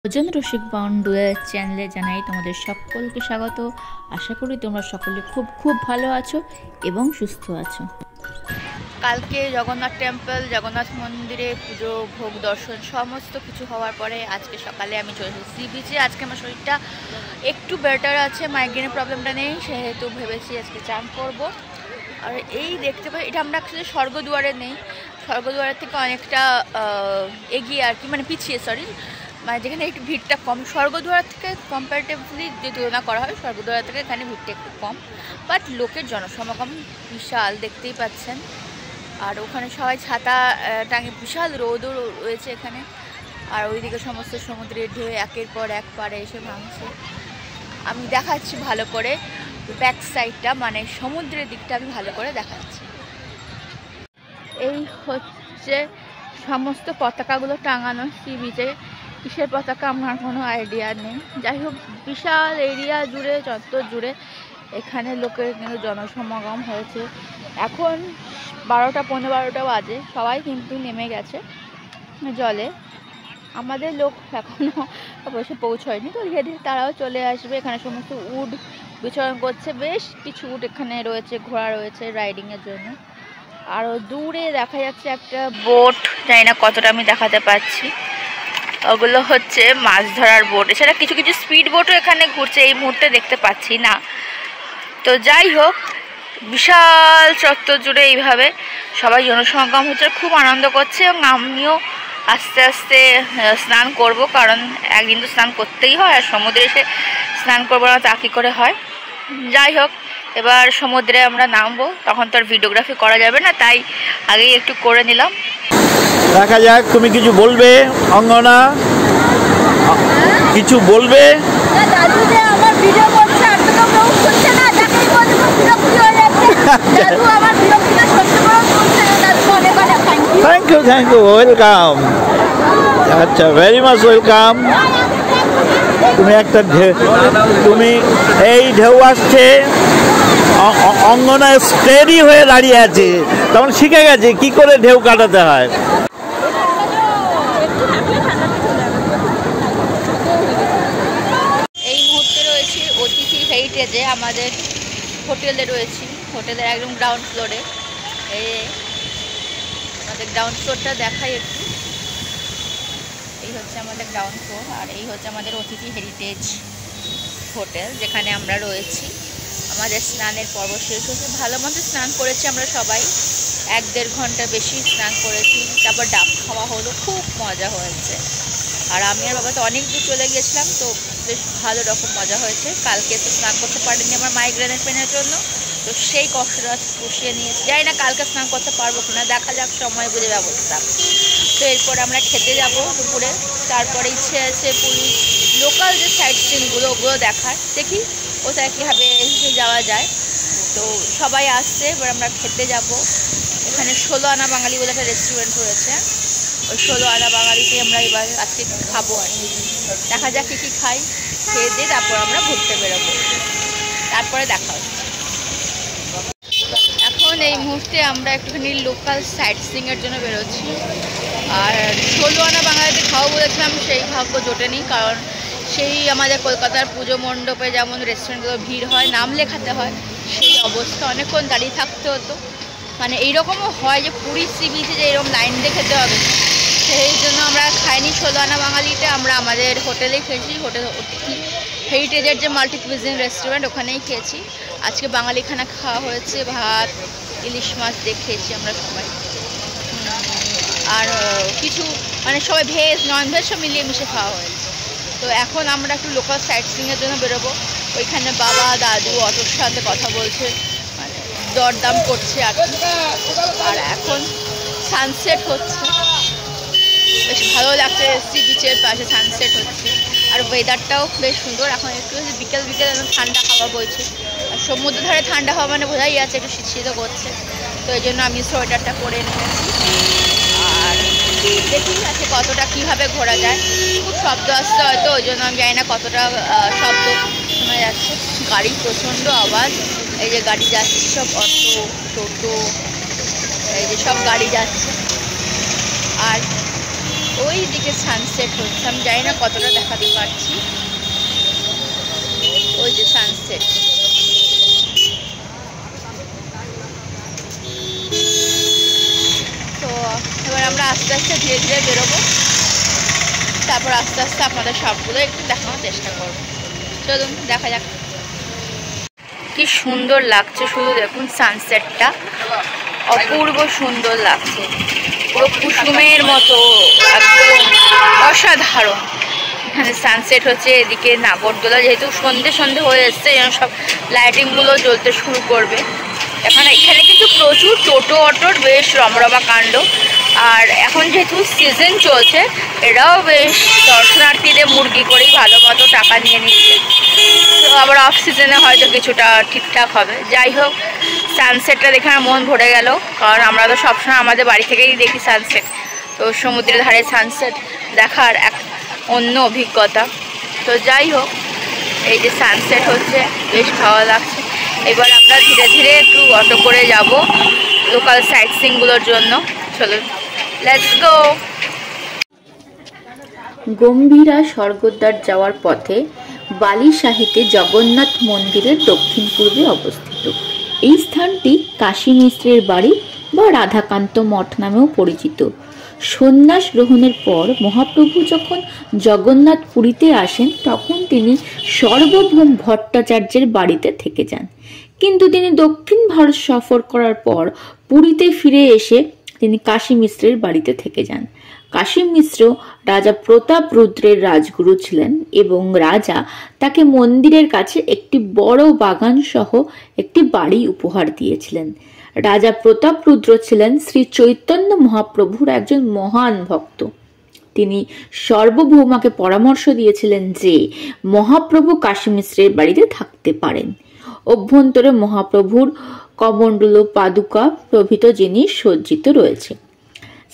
ভোজন রসিক বাউন্ডুয়ের চ্যানেলে জানাই তোমাদের সকলকে স্বাগত। আশা করি তোমরা সকলে খুব খুব ভালো আছো এবং সুস্থ আছো। কালকে জগন্নাথ টেম্পল, জগন্নাথ মন্দিরে পুজো, ভোগ, দর্শন সমস্ত কিছু হওয়ার পরে আজকে সকালে আমি চলে এসেছি সি বিচে। আজকে আমার শরীরটা একটু বেটার আছে, মাইগ্রেনের প্রবলেমটা নেই, সেহেতু ভেবেছি আজকে চান করবো। আর এই দেখতে পাই, এটা আমরা অ্যাকচুয়ালি স্বর্গদুয়ারে নেই, স্বর্গদুয়ারের থেকে অনেকটা এগিয়ে আর কি, মানে পিছিয়ে, সরি, মানে যেখানে একটু ভিড়টা কম। স্বর্গদুয়ার থেকে কম্পারেটিভলি যদি তুলনা করা হয়, স্বর্গদুয়ার থেকে এখানে ভিড়টা একটু কম, বাট লোকের জনসমাগম বিশাল, দেখতেই পাচ্ছেন। আর ওখানে সবাই ছাতা টাঙিয়ে, বিশাল রোদও রয়েছে এখানে। আর ওইদিকে সমস্ত সমুদ্রের ঢেউ একের পর এক পারে এসে ভাঙছে। আমি দেখাচ্ছি ভালো করে ব্যাক সাইডটা, মানে সমুদ্রের দিকটা আমি ভালো করে দেখাচ্ছি। এই হচ্ছে সমস্ত পতাকাগুলো টাঙানো সি বিচে। কিসের পতাকা আমার কোনো আইডিয়া নেই। যাই হোক, বিশাল এরিয়া জুড়ে, চত্বর জুড়ে এখানে লোকের কিন্তু জনসমাগম হয়েছে। এখন 12টা 15 বাজে, সবাই কিন্তু নেমে গেছে জলে। আমাদের লোক এখনও অবশ্য পৌঁছয়নি, তো ধীরে ধীরে তারাও চলে আসবে। এখানে সমস্ত উড বিচরণ করছে, বেশ কিছু উড এখানে রয়েছে, ঘোড়া রয়েছে রাইডিংয়ের জন্য। আরও দূরে দেখা যাচ্ছে একটা বোট, জানি না কতটা আমি দেখাতে পাচ্ছি, ওগুলো হচ্ছে মাছ ধরার বোট। এছাড়া কিছু কিছু স্পিড বোটও এখানে ঘুরছে, এই মুহূর্তে দেখতে পাচ্ছি না। তো যাই হোক, বিশাল চত্বর জুড়ে এইভাবে সবাই জনসমাগম হচ্ছে, খুব আনন্দ করছে। এবং আমিও আস্তে আস্তে স্নান করব, কারণ একদিন তো স্নান করতেই হয়, আর সমুদ্রে এসে স্নান করবো না তা কী করে হয়। যাই হোক, এবার সমুদ্রে আমরা নামবো, তখন তো আর ভিডিওগ্রাফি করা যাবে না, তাই আগেই একটু করে নিলাম। দেখা যাক, তুমি কিছু বলবে অঙ্গনা? কিছু বলবে? Thank you, welcome. আচ্ছা, ভেরি মাচ ওয়েলকাম। তুমি একটা তুমি এই ঢেউ আসছে, অঙ্গনা স্টেডি হয়ে দাঁড়িয়ে আছে, তখন শিখে গেছে কি করে ঢেউ কাটাতে হয়। এই মুহূর্তে রয়েছি অতিথি হেরিটেজে, আমাদের হোটেলে রয়েছি, হোটেলের একদম গ্রাউন্ড ফ্লোরে। এই আমাদের গ্রাউন্ড ফ্লোরটা দেখাই একটু। এই হচ্ছে আমাদের গ্রাউন্ড ফ্লোর, আর এই হচ্ছে আমাদের অতিথি হেরিটেজ হোটেল, যেখানে আমরা রয়েছি। আমাদের স্নানের পর্ব শেষ হয়েছে, ভালো মতো স্নান করেছি আমরা সবাই, 1-1.5 ঘন্টা বেশি স্নান করেছি। তারপর ডাব খাওয়া হলো, খুব মজা হয়েছে। আর আমি আর বাবা তো অনেক দূর চলে গেছিলাম, তো বেশ ভালো রকম মজা হয়েছে। কালকে তো স্নান করতে পারিনি আমার মাইগ্রেনের পেনের জন্য, তো সেই কষ্টটা পুষিয়ে নিয়েছি। জানি না কালকে স্নান করতে পারবো কিনা, দেখা যাক, সময় বুঝে ব্যবস্থা। তো এরপর আমরা খেতে যাব দুপুরে। তারপরে ইচ্ছে আছে পুরী লোকাল যে সাইট সিনগুলো, ওগুলো দেখার, দেখি কোথায় কীভাবে যাওয়া যায়। তো সবাই আসছে, এবার আমরা খেতে যাব। এখানে 16 আনা বাঙালি বলে একটা রেস্টুরেন্ট রয়েছে, ওই 16 আনা বাঙালিতে আমরা এবার আজকে খাবো। আর দেখা যাক কী কী খাই, খেয়ে দিয়ে তারপর আমরা ঘুরতে বেরোবো। তারপরে দেখা হচ্ছে। এখন এই মুহূর্তে আমরা একটুখানি লোকাল সাইট সিইংয়ের জন্য বেরোচ্ছি। আর 16 আনা বাঙালিতে খাওয়া বলেছিলাম, সেই ভাগ্য জোটেনি, কারণ সেই আমাদের কলকাতার পুজো মণ্ডপে যেমন রেস্টুরেন্টগুলো ভিড় হয়, নাম লেখাতে হয়, সেই অবস্থা, অনেকক্ষণ দাঁড়িয়ে থাকতে হতো। মানে এইরকমও হয় যে পুরী সি বিচে যে এরকম লাইন দিয়ে খেতে হবে, সেই জন্য আমরা খাইনি 16 আনা বাঙালিতে, আমরা আমাদের হোটেলেই খেয়েছি। হোটেল অতিথি হেরিটেজের যে মাল্টি কুইজিন রেস্টুরেন্ট, ওখানেই খেয়েছি। আজকে বাঙালি খানা খাওয়া হয়েছে, ভাত, ইলিশ মাছ দিয়ে খেয়েছি আমরা সবাই। আর কিছু মানে সবাই ভেজ নন ভেজ সব মিলিয়ে মিশে খাওয়া হয়েছে। তো এখন আমরা একটু লোকাল সাইট সিইংয়ের জন্য বেরোবো। ওইখানে বাবা দাদু অটোর সাথে কথা বলছে, মানে দরদাম করছে আর কি। আর এখন সানসেট হচ্ছে, বেশ ভালো লাগছে, সি বিচের পাশে সানসেট হচ্ছে। আর ওয়েদারটাও বেশ সুন্দর। এখন একটু বিকেল বিকেল একদম ঠান্ডা হাওয়া বইছে, আর সমুদ্র ধারে ঠান্ডা হাওয়া মানে বোঝাই যাচ্ছে একটু শীত করছে। তো এই জন্য আমি সোয়েটারটা পরে নিয়েছি। আর দেখি আছে কতটা কীভাবে ঘোরা যায়। খুব শব্দ আসছে হয়তো, ওই জন্য আমি জানি না কতটা শব্দ শোনা যাচ্ছে। গাড়ির প্রচণ্ড আওয়াজ, এই যে গাড়ি যাচ্ছে, সব অটো টোটো, এই যে সব গাড়ি যাচ্ছে। আর ওই দিকে সানসেট হচ্ছে, আমি জানি না কতটা দেখাতে পারছি। ওই যে সানসেট, তো এবার আমরা আস্তে আস্তে ধীরে ধীরে বেরোবো, তারপর আস্তে আস্তে আপনাদের সবগুলো একটু দেখানোর চেষ্টা করবো। চলুন দেখা যাক। কি সুন্দর লাগছে, শুধু দেখুন সানসেটটা, অপূর্ব সুন্দর লাগছে, পুরো কুসুমের মতো, একদম অসাধারণ। এখানে সানসেট হচ্ছে, এদিকে নাগরদোলা, যেহেতু সন্ধে সন্ধে হয়ে এসছে যেন সব লাইটিংগুলো জ্বলতে শুরু করবে। এখানে কিন্তু প্রচুর টোটো অটোর বেশ রমরমা কাণ্ড। আর এখন যেহেতু সিজন চলছে, এরাও বেশ দর্শনার্থীদের মুরগি করেই ভালো মতো টাকা নিয়ে নিচ্ছে। তো আবার অফ সিজনে হয়তো কিছুটা ঠিকঠাক হবে। যাই হোক, সানসেটটা দেখে আমার মন ভরে গেল, কারণ আমরা তো সবসময় আমাদের বাড়ি থেকেই দেখি সানসেট। তো সমুদ্রের ধারে সানসেট দেখার এক অন্য অভিজ্ঞতা। তো যাই হোক, এই যে সানসেট হচ্ছে, বেশ ভালো লাগছে। এবার আমরা ধীরে ধীরে একটু অটো করে যাব লোকাল সাইট সিইংগুলোর জন্য। চলুন, লেটস গো। গম্ভীরা স্বর্গদ্বার যাওয়ার পথে বালিশাহীতে জগন্নাথ মন্দিরের দক্ষিণ পূর্বে অবস্থিত। এই স্থানটি কাশী মিশ্রের বাড়ি বা রাধাকান্ত মঠ নামেও পরিচিত। সন্ন্যাস গ্রহণের পর মহাপ্রভু যখন জগন্নাথ পুরীতে আসেন, তখন তিনি সর্বভৌম ভট্টাচার্যের বাড়িতে থেকে যান। কিন্তু তিনি দক্ষিণ ভারত সফর করার পর পুরীতে ফিরে এসে তিনি কাশী মিশ্রের বাড়িতে থেকে যান। কাশী মিশ্র রাজা প্রতাপ রুদ্রের রাজগুরু ছিলেন এবং রাজা তাকে মন্দিরের কাছে একটি বড় বাগান সহ একটি বাড়ি উপহার দিয়েছিলেন। রাজা প্রতাপ রুদ্র ছিলেন শ্রী চৈতন্য মহাপ্রভুর একজন মহান ভক্ত। তিনি সার্বভৌমাকে পরামর্শ দিয়েছিলেন যে মহাপ্রভু কাশী মিশ্রের বাড়িতে থাকতে পারেন। অভ্যন্তরে মহাপ্রভুর কমণ্ডল, পাদুকা প্রভৃত জিনিস সজ্জিত রয়েছে।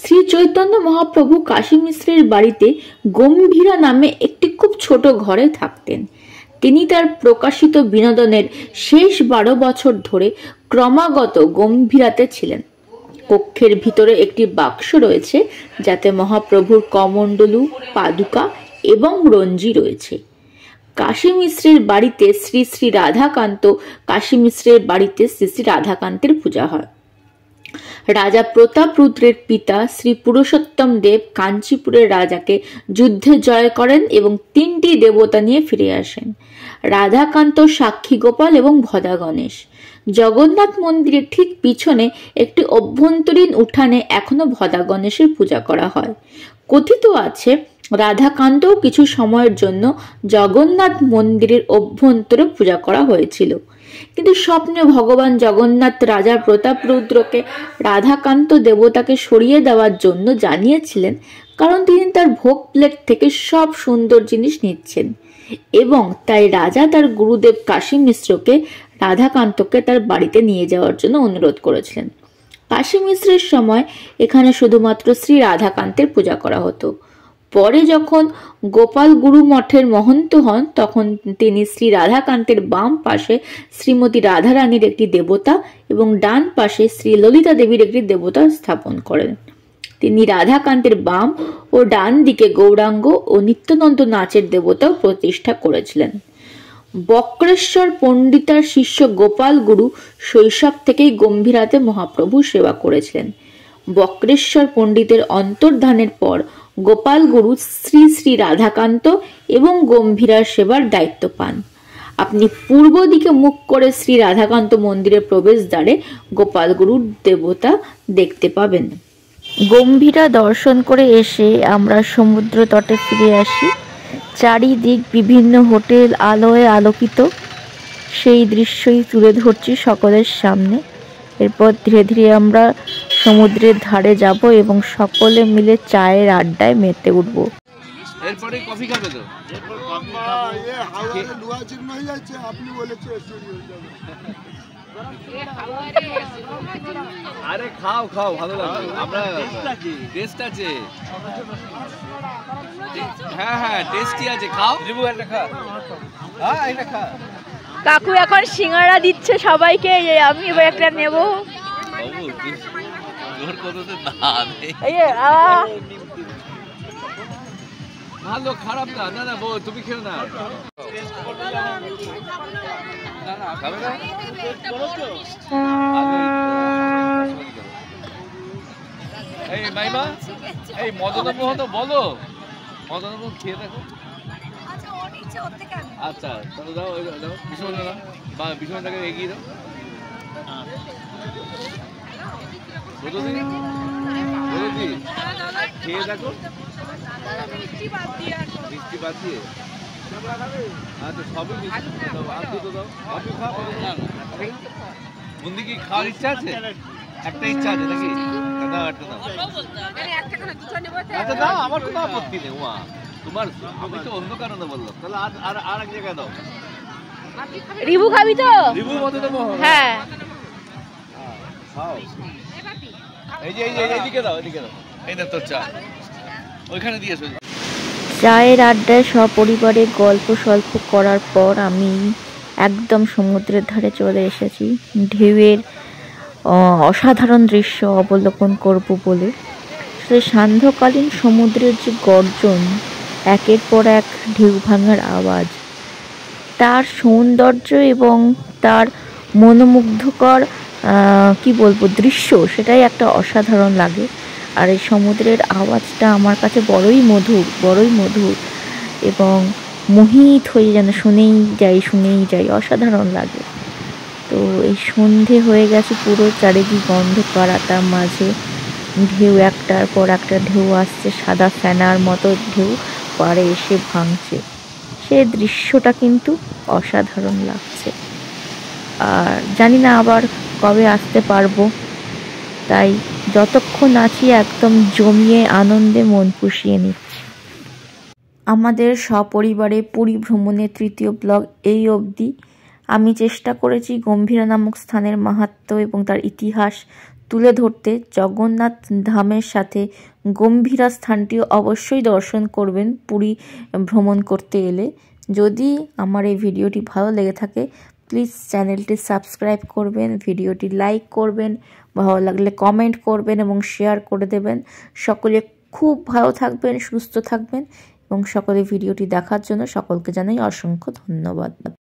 শ্রী চৈতন্য মহাপ্রভু কাশী মিশ্রের বাড়িতে গম্ভীরা নামে একটি খুব ছোট ঘরে থাকতেন। তিনি তার প্রকাশিত বিনোদনের শেষ 12 বছর ধরে ক্রমাগত গম্ভীরাতে ছিলেন। কক্ষের ভিতরে একটি বাক্স রয়েছে যাতে মহাপ্রভুর কমণ্ডলু, পাদুকা এবং রঞ্জি রয়েছে। কাশী মিশ্রের বাড়িতে শ্রী শ্রী রাধাকান্ত, কাশী মিশ্রের বাড়িতে শ্রী শ্রী রাধাকান্তের পূজা হয়। রাজা প্রতাপ রুদ্রের পিতা শ্রী পুরুষোত্তম দেব কাঞ্চিপুরের রাজাকে যুদ্ধে জয় করেন এবং 3টি দেবতা নিয়ে ফিরে আসেন: রাধাকান্ত, সাক্ষী গোপাল এবং ভদা গণেশ। জগন্নাথ মন্দিরের ঠিক পিছনে একটি অভ্যন্তরীণ উঠানে এখনো ভদা গণেশের পূজা করা হয়। কথিত আছে রাধাকান্তও কিছু সময়ের জন্য জগন্নাথ মন্দিরের অভ্যন্তরে পূজা করা হয়েছিল, কিন্তু স্বপ্নে ভগবান জগন্নাথ রাজা প্রতাপ রুদ্রকে রাধাকান্ত দেবতাকে সরিয়ে দেওয়ার জন্য জানিয়েছিলেন, কারণ তিনি তার ভোগ প্লেট থেকে সব সুন্দর জিনিস নিচ্ছেন, এবং তাই রাজা তার গুরুদেব কাশী মিশ্রকে রাধাকান্তকে তার বাড়িতে নিয়ে যাওয়ার জন্য অনুরোধ করেছিলেন। কাশী মিশ্রের সময় এখানে শুধুমাত্র শ্রী রাধাকান্তের পূজা করা হতো। পরে যখন গোপাল গুরু মঠের মহন্ত হন, তখন তিনি শ্রী রাধাকান্তের বাম পাশে শ্রীমতী রাধারানীর একটি দেবতা এবং ডান পাশে শ্রী ললিতা দেবীর একটি দেবতা স্থাপন করেন। তিনি রাধাকান্তের বাম ও ডান দিকে গৌরাঙ্গ ও নিত্যানন্দ নাচের দেবতাও প্রতিষ্ঠা করেছিলেন। বক্রেশ্বর পণ্ডিতার শিষ্য গোপাল গুরু শৈশব থেকেই গম্ভীরাতে মহাপ্রভু সেবা করেছিলেন। বক্রেশ্বর পণ্ডিতের অন্তর্ধানের পর গোপাল গুরু শ্রী শ্রী রাধাকান্ত এবং গম্ভীরার সেবার দায়িত্ব পান। আপনি পূর্ব দিকে মুখ করে শ্রী রাধাকান্ত মন্দিরের প্রবেশদ্বারে গোপাল গুরুর দেবতা দেখতে পাবেন। গম্ভীরা দর্শন করে এসে আমরা সমুদ্র তটে ফিরে আসি। চারিদিক বিভিন্ন হোটেল আলোয় আলোকিত, সেই দৃশ্যই তুলে ধরছি সকলের সামনে। এরপর ধীরে ধীরে আমরা সমুদ্রের ধারে যাব এবং সকলে মিলে চায়ের আড্ডায় মেতে উঠব। এরপরে কফি খাবে তো? আরে খাও খাও, ভালো লাগবে। আমরা টেস্ট আছে, হ্যাঁ হ্যাঁ টেস্টি আছে, খাও। লেবু একটা খা, হ্যাঁ একটা খা। কাকু এখন সিঙ্গারা দিচ্ছে সবাইকে, আমি এবার একটা নেব। ভালো খারাপ না, না না বউ তুমি খেও না। খাবে না? এই মাইমা, এই মদনমোহন বলো, মদনমোহন খেয়ে দেখো। আচ্ছা তাহলে দাও, দাও বিষ্ণু দাও বা বিষ্ণুটাকে এগিয়ে দাও। বৌদি খেয়ে দেখো, মিষ্টি বাদ দিয়ে। আচ্ছা সবই মিষ্টি দাও, আর দুটো দাও। আপনি খাও না? বন্দি কি খাওয়ার ইচ্ছা আছে? একটা ইচ্ছা আছে নাকি? দাও একটা দাও। আচ্ছা দাও, আমার কোনো আপত্তি নেই। ওয়া তোমার, আমি তো অন্য কারণে বললাম। তাহলে আর এক জায়গায় দাও। রিবু খাবি তো? রিবু মতো দেবো। হ্যাঁ খাও। এই যে এইদিকে দাও, এদিকে দাও। এই না তোর চা, ওইখানে দিয়ে এসো। চায়ের আড্ডায় সপরিবারে গল্প সল্প করার পর আমি একদম সমুদ্রের ধারে চলে এসেছি ঢেউয়ের অসাধারণ দৃশ্য অবলোকন করব বলে। সেই সান্ধ্যকালীন সমুদ্রের যে গর্জন, একের পর এক ঢেউ ভাঙার আওয়াজ, তার সৌন্দর্য এবং তার মনোমুগ্ধকর কি বলবো দৃশ্য, সেটাই একটা অসাধারণ লাগে। আর এই সমুদ্রের আওয়াজটা আমার কাছে বড়ই মধুর এবং মোহিত হয়ে যেন শুনেই যাই, অসাধারণ লাগে। তো এই সন্ধে হয়ে গেছে, পুরো চারিদিক অন্ধকার, তার মাঝে ঢেউ একটার পর একটা ঢেউ আসছে, সাদা ফেনার মতো ঢেউ পাড়ে এসে ভাঙছে। সে দৃশ্যটা কিন্তু অসাধারণ লাগছে। আর জানি না আবার কবে আসতে পারবো, তাই যতক্ষণ আছি একদম জমিয়ে আনন্দে মন পুষিয়ে নিচ্ছি। আমাদের সপরিবারে পুরী ভ্রমণের তৃতীয় ব্লগ এই অবধি। আমি চেষ্টা করেছি গম্ভীরা নামক স্থানের মাহাত্ম্য এবং তার ইতিহাস তুলে ধরতে। জগন্নাথ ধামের সাথে গম্ভীরা স্থানটিও অবশ্যই দর্শন করবেন পুরী ভ্রমণ করতে এলে। যদি আমার এই ভিডিওটি ভালো লেগে থাকে, প্লিজ চ্যানেলটি সাবস্ক্রাইব করবেন, ভিডিওটি লাইক করবেন, ভালো লাগলে কমেন্ট করবেন এবং শেয়ার করে দেবেন। সকলে খুব ভালো থাকবেন, সুস্থ থাকবেন এবং সকলে ভিডিওটি দেখার জন্য সকলকে জানাই অসংখ্য ধন্যবাদ।